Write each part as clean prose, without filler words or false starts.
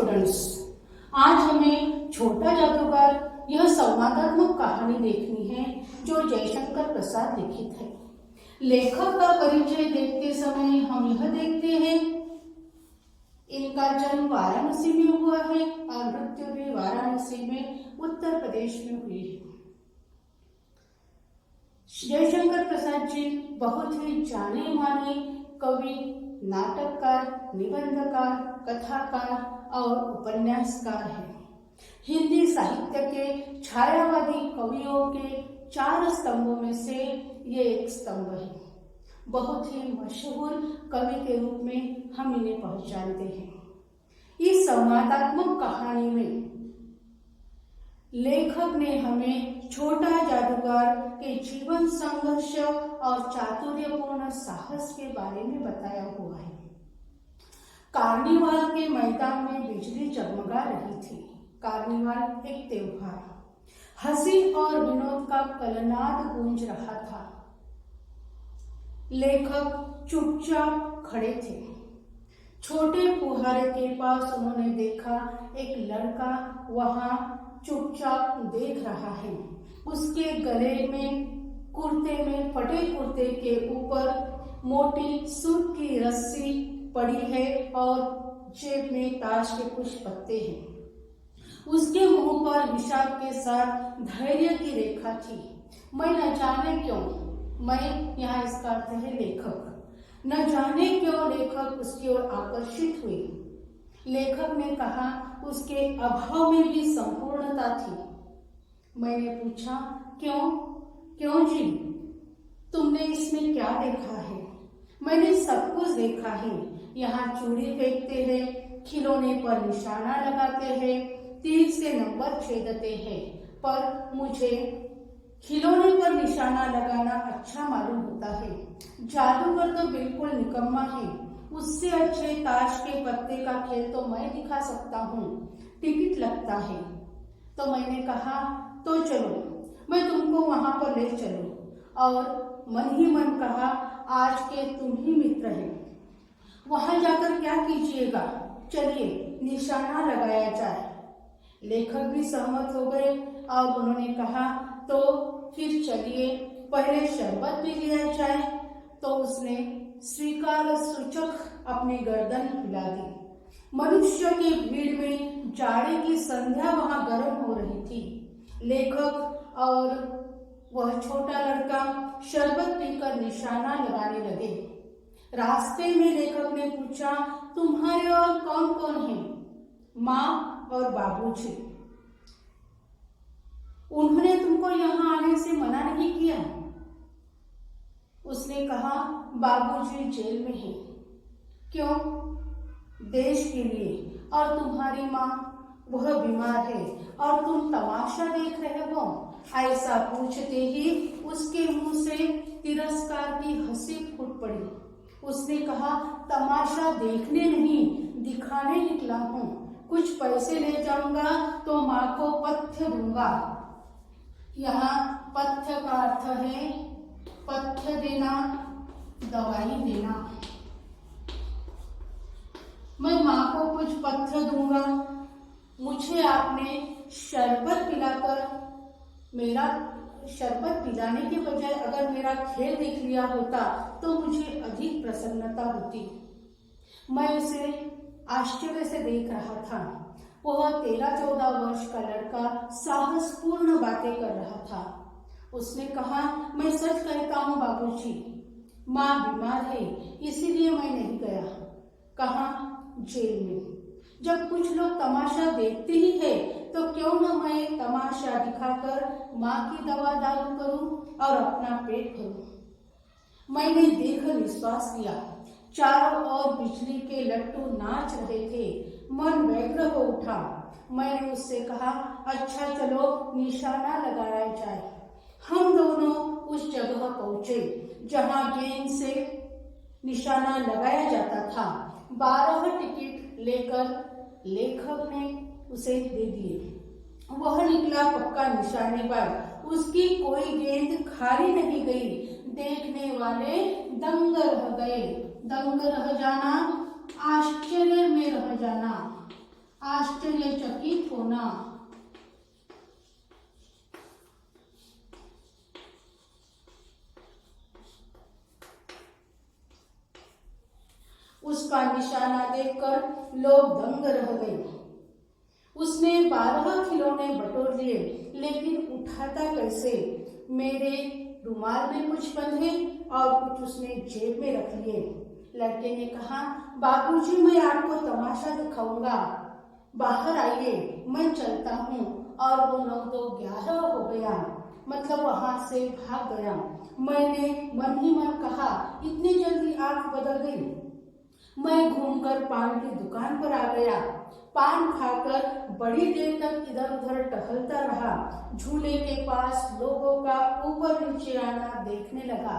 Students, आज हमें छोटा जादूगर यह संवादात्मक कहानी देखनी है जो जयशंकर प्रसाद लिखित है। लेखक का परिचय देखते समय हम यह देखते हैं इनका जन्म वाराणसी में हुआ है और मृत्यु भी वाराणसी में उत्तर प्रदेश में हुई है। जयशंकर प्रसाद जी बहुत ही जाने माने कवि, नाटककार, निबंधकार, कथाकार और उपन्यासकार हैं। हिंदी साहित्य के छायावादी कवियों के 4 स्तंभों में से ये एक स्तंभ है। बहुत ही मशहूर कवि के रूप में हम इन्हें पहचानते हैं। इस संवादात्मक कहानी में लेखक ने हमें छोटा जादूगर के जीवन संघर्ष और चातुर्यपूर्ण साहस के बारे में बताया हुआ है। कार्निवाल के मैदान में बिजली जगमगा रही थी। कार्निवाल एक त्योहार, हंसी और विनोद का कलनाद गूंज रहा था। लेखक चुपचाप खड़े थे। छोटे फुहारे के पास उन्होंने देखा एक लड़का वहां चुपचाप देख रहा है। उसके गले में फटे कुर्ते के ऊपर मोटी सूत की रस्सी पड़ी है और जेब में ताश के कुछ पत्ते हैं। उसके मुंह पर विषाद के साथ धैर्य की रेखा थी। मैं न जाने क्यों, मैं यहाँ इसका अर्थ है लेखक, न जाने क्यों लेखक उसकी ओर आकर्षित हुई। लेखक ने कहा उसके अभाव में भी संपूर्णता थी। मैंने पूछा क्यों जी, तुमने इसमें क्या देखा है? मैंने सब कुछ देखा है। यहाँ चूड़ी फेंकते हैं, खिलौने पर निशाना लगाते हैं, तीर से नंबर छेदते हैं, पर मुझे खिलौने पर निशाना लगाना अच्छा मालूम होता है। जादूगर तो बिल्कुल निकम्मा है। उससे अच्छे ताश के पत्ते का खेल तो मैं दिखा सकता हूँ, टिकट लगता है। तो मैंने कहा तो चलो, मैं तुमको वहां पर ले चलूं, और मन ही मन कहा आज के तुम ही मित्र हैं। वहां जाकर क्या कीजिएगा, चलिए निशाना लगाया जाए। लेखक भी सहमत हो गए और उन्होंने कहा तो फिर चलिए पहले शरबत पी लिया जाए। तो उसने स्वीकार सूचक अपनी गर्दन हिला दी। मनुष्य की भीड़ में जाड़े की संध्या वहां गर्म हो रही थी। लेखक और वह छोटा लड़का शरबत पीकर निशाना लगाने लगे। रास्ते में लेखक ने पूछा तुम्हारे और कौन कौन है? माँ और बाबूजी। उन्होंने तुमको यहाँ आने से मना नहीं किया? उसने कहा बाबूजी जेल में हैं। क्यों? देश के लिए। और तुम्हारी माँ? वह बीमार है और तुम तमाशा देख रहे हो। ऐसा पूछते ही उसके मुंह से तिरस्कार की हंसी फूट पड़ी। उसने कहा तमाशा देखने नहीं, दिखाने निकला हूँ। कुछ पैसे ले जाऊंगा तो माँ को पथ्य दूंगा। यहाँ पथ्य का अर्थ है पथ्य देना, दवाई देना। मैं माँ को कुछ पथ्य दूंगा। मुझे आपने शरबत पिलाकर, मेरा शरबत पिलाने के बजाय अगर मेरा खेल देख लिया होता तो मुझे अधिक प्रसन्नता होती। मैं उसे आश्चर्य से देख रहा था। वह 13-14 वर्ष का लड़का साहसपूर्ण बातें कर रहा था। उसने कहा मैं सच कहता हूँ बाबूजी, माँ बीमार है इसीलिए मैं नहीं गया। कहाँ? जेल में। जब कुछ लोग तमाशा देखते ही है तो क्यों न मैं तमाशा दिखाकर माँ की दवा दारू करूं और अपना पेट भरूं। मैंने देख विश्वास किया। चारों ओर बिजली के लट्टू नाच रहे थे। मन व्यग्र हो उठा। मैंने उससे कहा अच्छा चलो निशाना लगाया जाए। हम दोनों उस जगह पहुंचे जहां गेंद से निशाना लगाया जाता था। 12 टिकट लेकर लेखक ने उसे दे दिए। वह निकला पक्का निशानेबाज। उसकी कोई गेंद खाली नहीं गई। देखने वाले दंग रह गए। दंग रह जाना, आश्चर्य में रह जाना। आश्चर्यचकित होना। उसका निशाना देखकर लोग दंग रह गए। उसने 12 खिलौने बटोर लिए, लेकिन उठाता कैसे? मेरे रुमाल में कुछ बंधे और कुछ उसने जेब में रख लिए। लड़के ने कहा, बाबूजी, मैं आपको तमाशा दिखाऊंगा, बाहर आइए, मैं चलता हूँ। और वो 9 तो 11 हो गया, मतलब वहां से भाग गया। मैंने मन ही मन कहा, इतनी जल्दी आंख बदल गई। मैं घूमकर पान की दुकान पर आ गया। पान खाकर बड़ी देर तक इधर उधर टहलता रहा। झूले के पास लोगों का ऊपर नीचे आना देखने लगा।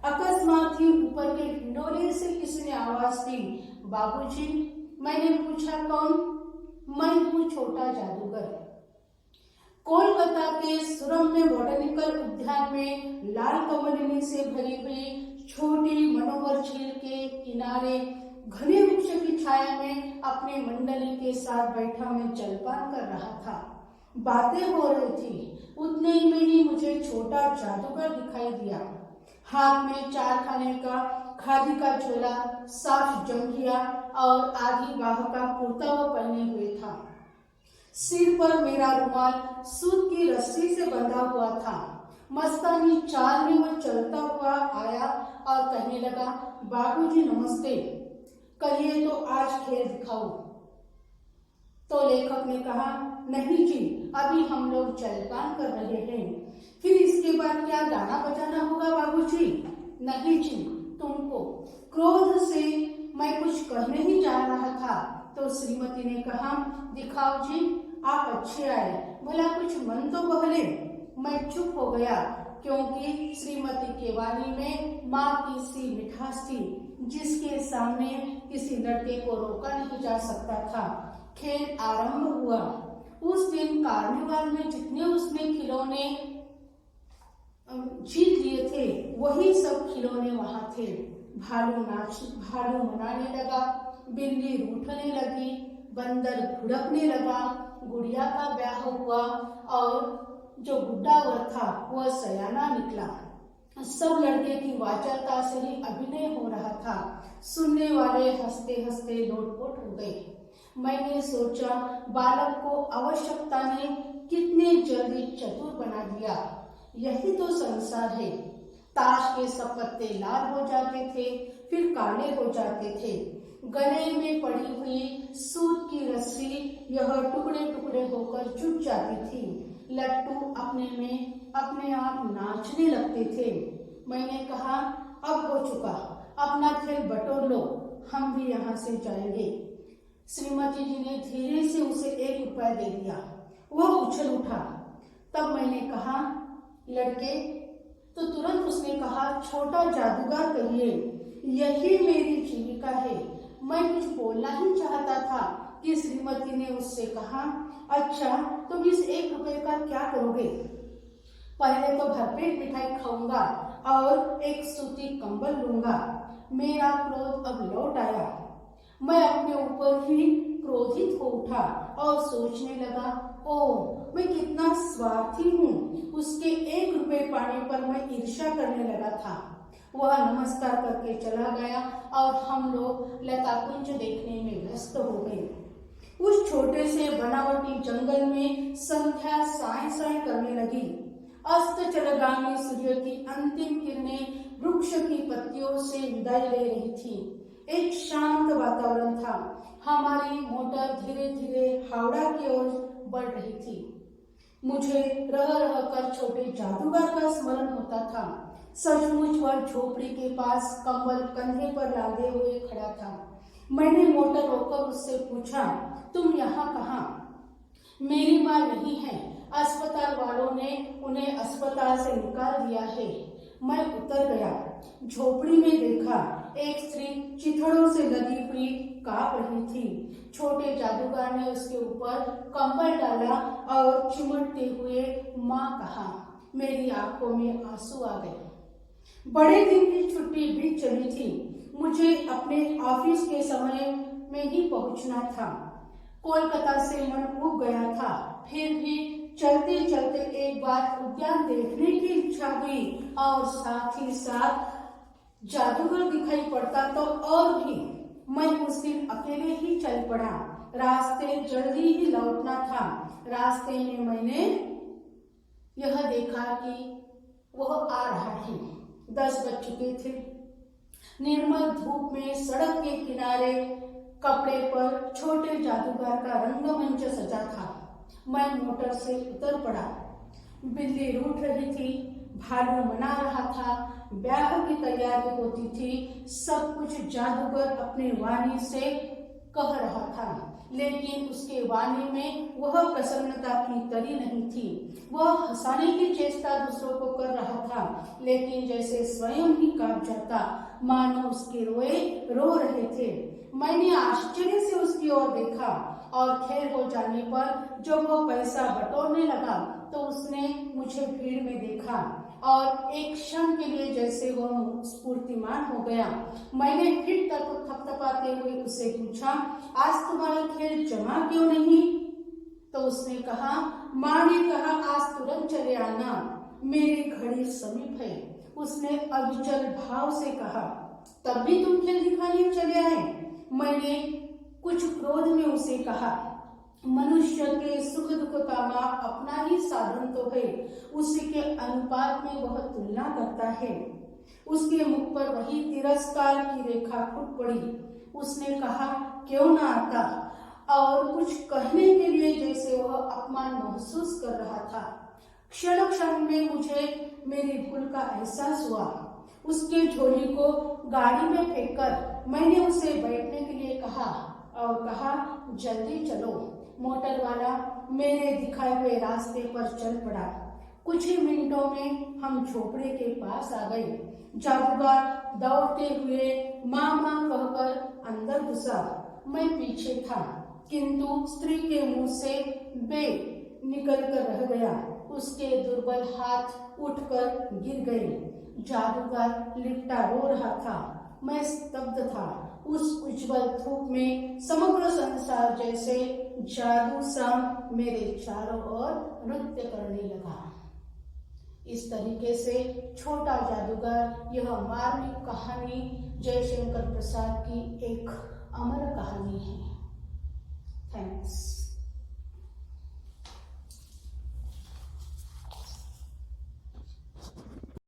अकस्मात ही ऊपर के हिंडोले से किसी ने आवाज दी, बाबूजी। मैंने पूछा, कौन? मैं हूँ छोटा जादूगर। कोलकाता के सुरम्य बॉटनिकल उद्यान में लाल कमलिनी से भरी हुई छोटी मनोहर झील के किनारे घने वृक्ष की छाया में अपनी मंडली के साथ बैठा मैं जलपान कर रहा था। बातें हो रही थी। उतने में ही मुझे छोटा जादूगर दिखाई दिया। हाथ में 4 खाने का खादी का झोला, साफ जंघिया और आधी बाह का कुर्ता वो पहने हुए था। सिर पर मेरा रुमाल सूत की रस्सी से बंधा हुआ था। मस्तानी चाल में वो चलता हुआ आया और कहने लगा, बाबूजी नमस्ते, कहिए तो आज खेल दिखाओ। तो लेखक ने कहा, नहीं जी, अभी हम लोग जलपान कर रहे हैं, फिर इसके बाद क्या गाना बजाना होगा बाबूजी? नहीं जी, तुमको। क्रोध से मैं कुछ कहने ही जा रहा था तो श्रीमती ने कहा, दिखाओ जी, आप अच्छे आए, भला कुछ मन तो बहले। मैं चुप हो गया, क्योंकि श्रीमती के वाणी में माँ की सी मिठास थी, जिसके सामने किसी लड़के को रोका नहीं जा सकता था। खेल आरंभ हुआ। उस दिन कार्निवाल में जितने उसने खिलौने जीत लिए थे, वही सब खिलौने वहां थे। भालू मनाने लगा, बिल्ली रूठने लगी, बंदर भुड़कने लगा, गुड़िया का ब्याह हुआ और जो बुड्ढा वर था वह सयाना निकला। सब लड़के की वाचालता से ही अभिनय हो रहा था। सुनने वाले हंसते हंसते लोटपोट हो गए। मैंने सोचा, बालक को आवश्यकता ने कितने जल्दी चतुर बना दिया। यही तो संसार है। ताश के सब पत्ते लाल हो जाते थे, फिर काले हो जाते थे। गले में पड़ी हुई सूत की रस्सी यह टुकड़े टुकड़े होकर जुट जाती थी। लट्टू अपने आप नाचने लगते थे। मैंने कहा, अब हो चुका, अपना खेल बटोर लो, हम भी यहाँ से जाएंगे। श्रीमती जी ने धीरे से उसे 1 रुपया दे दिया। वह उछल उठा। तब मैंने कहा, लड़के? तो तुरंत उसने कहा, छोटा जादूगर कहिए, यही मेरी जीविका है। मैं कुछ बोलना ही चाहता था कि श्रीमती ने उससे कहा, अच्छा, तुम इस 1 रुपये का क्या करोगे? पहले तो भरपेट मिठाई खाऊंगा और एक सूती कंबल लूंगा। मेरा क्रोध अब लौट आया। मैं अपने ऊपर ही क्रोधित हो उठा और सोचने लगा, ओह, मैं कितना स्वार्थी हूँ। उसके 1 रुपये पाने पर मैं ईर्ष्या करने लगा था। वह नमस्कार करके चला गया और हम लोग लता कुंज देखने में व्यस्त हो गए। उस छोटे से बनावटी जंगल में संध्या साय साय करने लगी। अस्त चलगामी सूर्य की अंतिम किरणें वृक्ष की पत्तियों से विदाई ले रही थी। एक शांत वातावरण था। हमारी मोटर धीरे धीरे हावड़ा की ओर बढ़ रही थी। मुझे रह रह कर छोटे जादूगर का स्मरण होता था। सचमुच वह झोपड़ी के पास कंबल कंधे पर लादे हुए खड़ा था। मैंने मोटर रोककर उससे पूछा, तुम यहाँ कहाँ? मेरी माँ नहीं है, अस्पताल वालों ने उन्हें अस्पताल से निकाल दिया है। मैं उतर गया। झोपड़ी में देखा, एक स्त्री चिथड़ों से लदी हुई कांप रही थी। छोटे जादूगर ने उसके ऊपर कंबल डाला और चिमटते हुए माँ कहा। मेरी आंखों में आंसू आ गए। बड़े दिन की छुट्टी बीत चली थी। मुझे अपने ऑफिस के समय में ही पहुंचना था। कोलकाता से मन उब गया था, फिर भी चलते चलते एक बार उद्यान देखने की इच्छा हुई और साथ ही साथ जादूगर दिखाई पड़ता तो और भी। मैं उस दिन अकेले ही चल पड़ा। रास्ते जल्दी ही लौटना था। रास्ते में मैंने यह देखा कि वह आ रहा है। 10 बज चुके थे। निर्मल धूप में सड़क के किनारे कपड़े पर छोटे जादूगर का रंगमंच सजा था। मैं मोटर से उतर पड़ा। बिल्ली रूठ रही थी, भालू मना रहा था, ब्याह की तैयारी होती थी। सब कुछ जादूगर अपने वाणी से कह रहा था, लेकिन उसके वाणी में वह प्रसन्नता की तरी नहीं थी। वह हंसाने की चेष्टा दूसरों को कर रहा था, लेकिन जैसे स्वयं ही कांप जाता, मानो उसके रोए रो रहे थे। मैंने आश्चर्य से उसकी ओर देखा और खेर हो जाने पर जब वो पैसा बटोरने लगा तो उसने मुझे भीड़ में देखा और एक क्षण के लिए जैसे वह स्फूर्तिमान हो गया। मैंने फिर तक थपथपाते हुए उससे पूछा, आज तुम्हारा खेल जमा क्यों नहीं? तो उसने कहा, माँ ने कहा आज तुरंत चले आना, मेरी घड़ी समीप है। उसने अविचल भाव से कहा, तब भी तुम खेल दिखाने चले आए? मैंने कुछ क्रोध में उसे कहा, मनुष्य के सुख दुख का माप अपना ही साधन तो है, उसी के अनुपात में वह तुलना करता है। उसके मुख पर वही तिरस्कार की रेखा फूट पड़ी। उसने कहा, क्यों ना आता? और कुछ कहने के लिए जैसे वह अपमान महसूस कर रहा था। क्षण क्षण में मुझे मेरी भूल का एहसास हुआ। उसके झोली को गाड़ी में फेंककर मैंने उसे बैठने के लिए कहा और कहा, जल्दी चलो। मोटर वाला मेरे दिखाए हुए रास्ते पर चल पड़ा। कुछ ही मिनटों में हम झोपड़े के पास आ गए। जादूगर दौड़ते हुए माँ माँ कहकर अंदर घुसा। मैं पीछे था, किंतु स्त्री के मुंह से बे निकल कर रह गया। उसके दुर्बल हाथ उठकर गिर गए। जादूगर लिपटा रो रहा था। मैं स्तब्ध था। उस उज्जवल धूप में समग्र संसार जैसे जादू सा मेरे चारों ओर नृत्य करने लगा। इस तरीके से छोटा जादूगर यह मार्मिक कहानी जयशंकर प्रसाद की एक अमर कहानी है। थैंक्स।